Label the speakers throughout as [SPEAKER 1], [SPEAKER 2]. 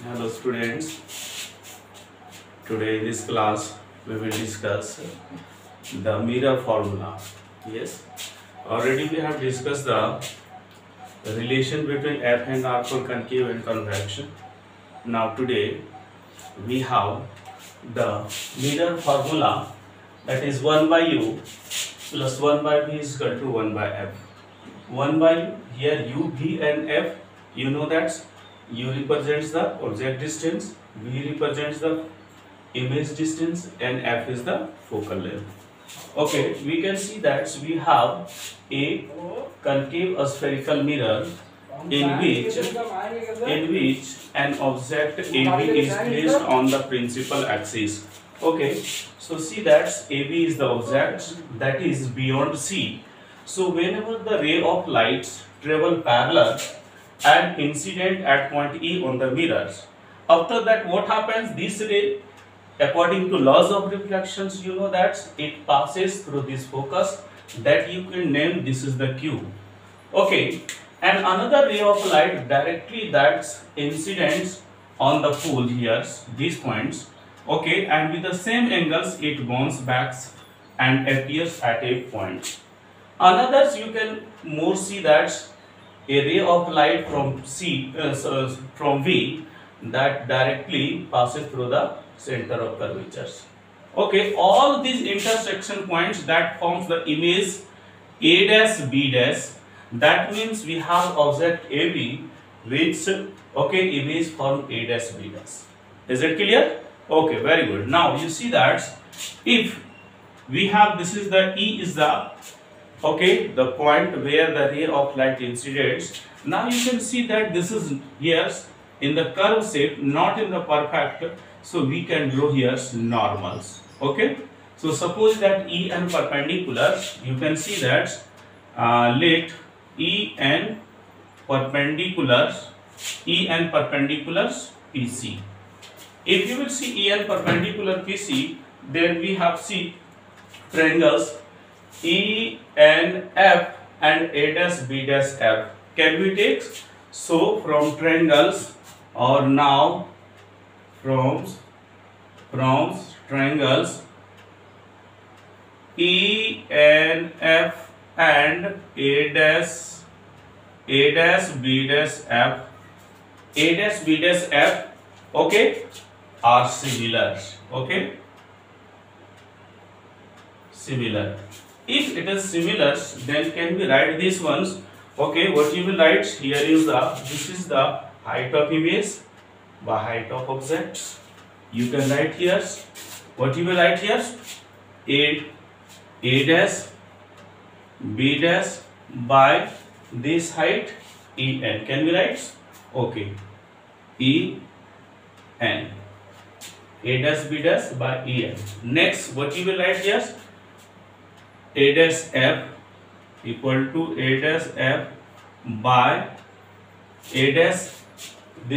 [SPEAKER 1] Hello students, today in this class we will discuss the mirror formula. Yes, already we have discussed the relation between F and R for concave and convection. Now today we have the mirror formula, that is 1 by U plus 1 by V is equal to 1 by F. 1 by U, here U, V and F, you know that U represents the object distance, V represents the image distance and F is the focal length. Okay, we can see that we have a concave spherical mirror in which an object AB is placed on the principal axis. Okay, so see that AB is the object that is beyond C. So whenever the ray of light travel parallel and incident at point E on the mirrors, after that what happens? This ray, according to laws of reflections, you know that it passes through this focus that you can name this is the Q. Okay, and another ray of light directly that's incidents on the pole here, these points. Okay, and with the same angles it bounces back and appears at a point. Another you can more see that a ray of light from from V that directly passes through the center of curvatures. Okay, all these intersection points that forms the image A dash B dash. That means we have object AB which image form A dash B dash. Is it clear? Okay, very good. Now you see that if we have, this is the E is the the point where the ray of light incidents. Now you can see that this is here in the curve shape, not in the perfect. So we can draw here normals. Okay. So suppose that E and perpendicular, you can see that let E and perpendiculars PC. If you will see E and perpendicular PC, then we have see triangles E and F and A dash B dash F. Can we take? So from triangles, or now from triangles E and F and A dash B dash F, A dash B dash F, okay, are similar. Okay, similar. If it is similar, then can we write these ones? Okay, what you will write here is this is the height of image by height of objects. You can write here, what you will write here? A dash B dash by this height En. Can we write? Okay, En. A dash B dash by En. Next, what you will write here? A dash F equal to A dash F by A dash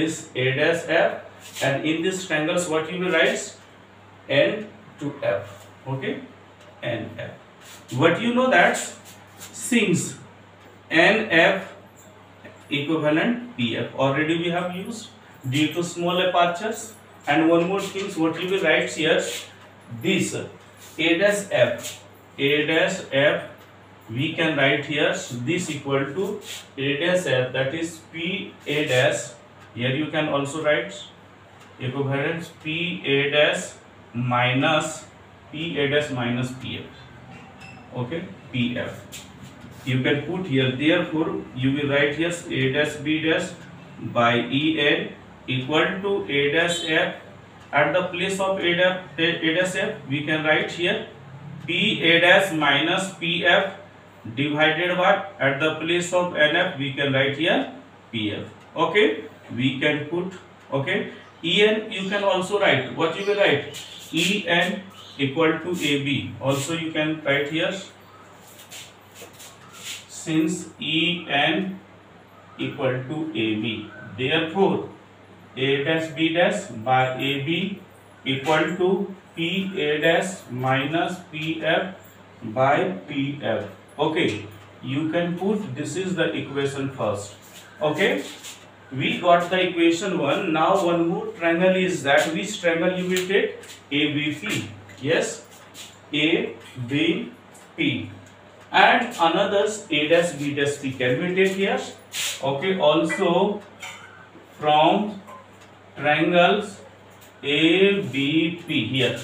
[SPEAKER 1] F, and in this triangles what you will write? N to F. Okay, N F. What you know that since N F equivalent PF already we have used due to small apertures. And one more thing, what you will write here, this A dash F, we can write here this equal to A dash F, that is P A dash. Here you can also write equivalent P A dash minus PF. Okay, PF. You can put here, therefore you will write here A dash B dash by En equal to A dash F. At the place of A dash F, we can write here P A dash minus PF divided by, at the place of NF we can write here PF. Okay, we can put, okay, En you can also write, what you will write? En equal to AB. Also you can write here, since En equal to AB, therefore A dash B dash by AB equal to P A dash minus PF by PF. Okay, you can put, this is the equation first. Okay, we got the equation 1. Now one more triangle is that. Which triangle you will take? ABP. Yes, ABP. And another A dash B dash P can we take here? Okay, also from triangles ABP here.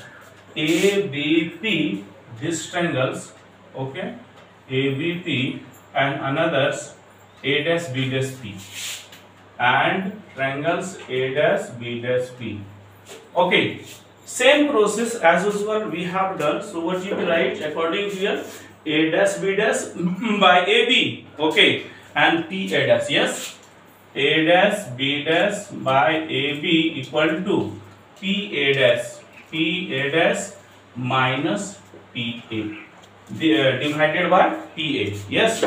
[SPEAKER 1] ABP, these triangles, okay, ABP and another's A dash B dash P, and triangles A dash B dash P. Okay, same process as usual we have done. So what you will write according to here? A dash B dash by AB, okay, and P A dash, yes, A dash B dash by AB equal to P A dash minus PA divided by PA, yes.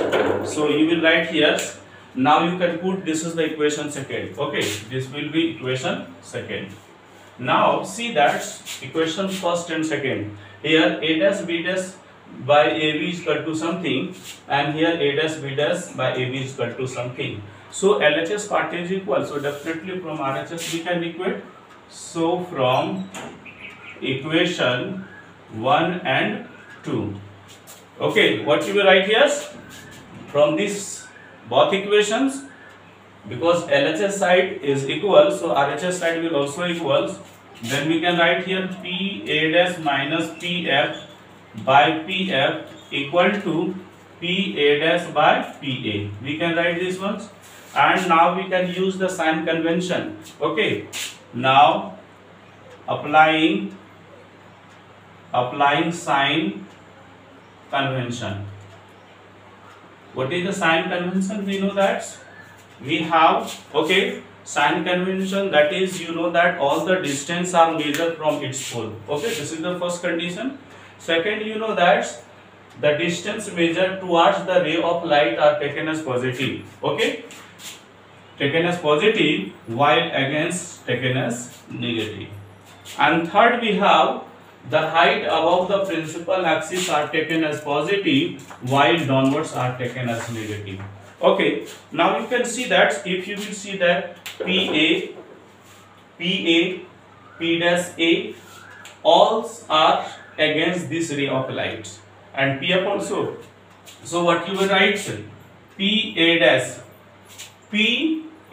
[SPEAKER 1] So you will write here. Now you can put this is the equation second, okay, this will be equation second. Now see that equation first and second. Here A dash B dash by AB is equal to something, and here A dash B dash by AB is equal to something. So LHS part is equal, so definitely from RHS we can equate. So from equation 1 and 2, okay, what you will write here? From this both equations, because LHS side is equal, so RHS side will also equals. Then we can write here PA dash minus PF by PF equal to PA dash by PA. We can write these ones, and now we can use the sign convention. Okay, now applying sign convention. What is the sign convention? We know that we have, okay, sign convention, that is, you know that all the distance are measured from its pole. Okay, this is the first condition. Second, you know that the distance measured towards the ray of light are taken as positive. Okay, taken as positive, while against taken as negative. And third, we have the height above the principal axis are taken as positive, while downwards are taken as negative. Okay, now you can see that if you will see that P dash A, all are against this ray of light, and PF also. So what you will write? PA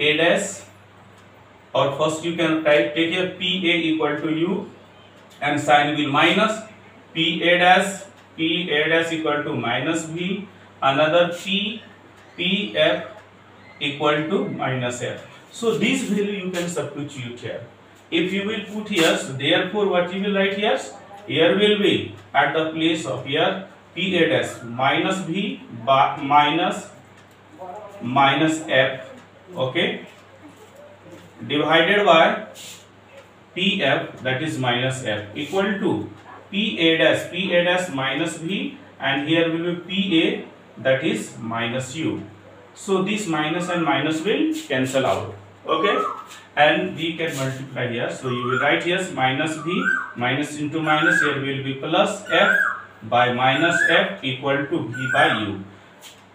[SPEAKER 1] dash, or first you can write, take here PA equal to U, and sign will minus PA dash equal to minus V, another PF equal to minus F. So this value you can substitute here. If you will put here, so therefore what you will write here? Here will be at the place of here PA dash minus V by minus F, okay, divided by PF, that is minus F, equal to PA dash minus V, and here will be PA, that is minus U. So this minus and minus will cancel out, okay, and we can multiply here. So you will write here minus V, minus into minus, here will be plus F by minus F equal to V by U.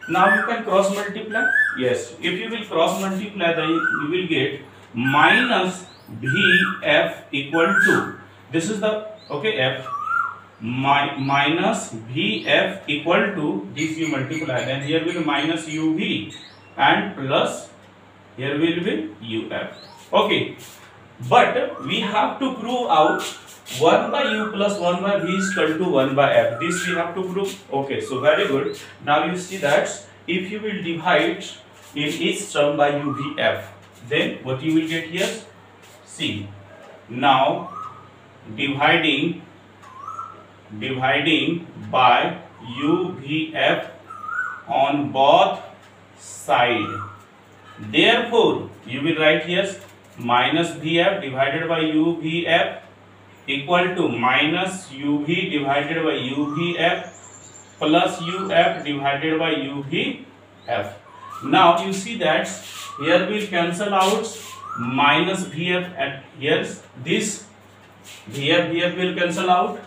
[SPEAKER 1] Now you can cross multiply. Yes, if you will cross multiply, then you will get minus VF equal to, this is the, okay, F minus VF equal to, this you multiply, then here will be minus UV and plus here will be UF. Okay, but we have to prove out 1 by U plus 1 by V is equal to 1 by F. This we have to prove. Okay, so very good. Now you see that if you will divide in each term by UVF, then what you will get here? See, now dividing by UVF on both sides. Therefore, you will write here minus VF divided by UVF equal to minus UV divided by UVF plus UF divided by UVF. Now you see that here will cancel out minus VF, and here this VF will cancel out.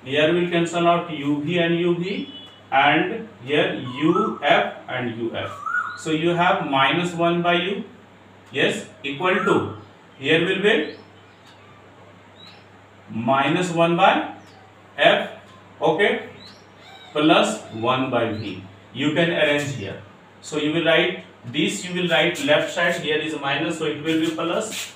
[SPEAKER 1] Here will cancel out UV and UV, and here UF and UF. So you have minus 1 by U yes, equal to, here will be minus 1 by f, okay, plus 1 by v. You can arrange here. So you will write this, you will write left side, here is minus, so it will be plus.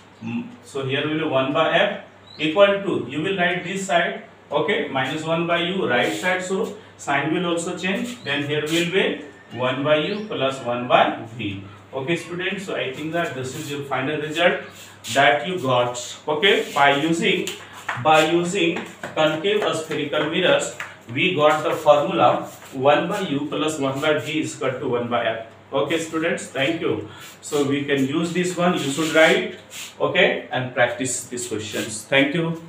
[SPEAKER 1] So here will be 1 by f equal to, you will write this side, okay, minus 1 by u, right side, so sign will also change. Then here will be 1 by u plus 1 by v. Okay students, so I think that this is your final result that you got, okay, by using concave spherical mirrors. We got the formula 1 by u plus 1 by v is equal to 1 by f. Okay students, thank you. So we can use this one, you should write, okay, and practice these questions. Thank you.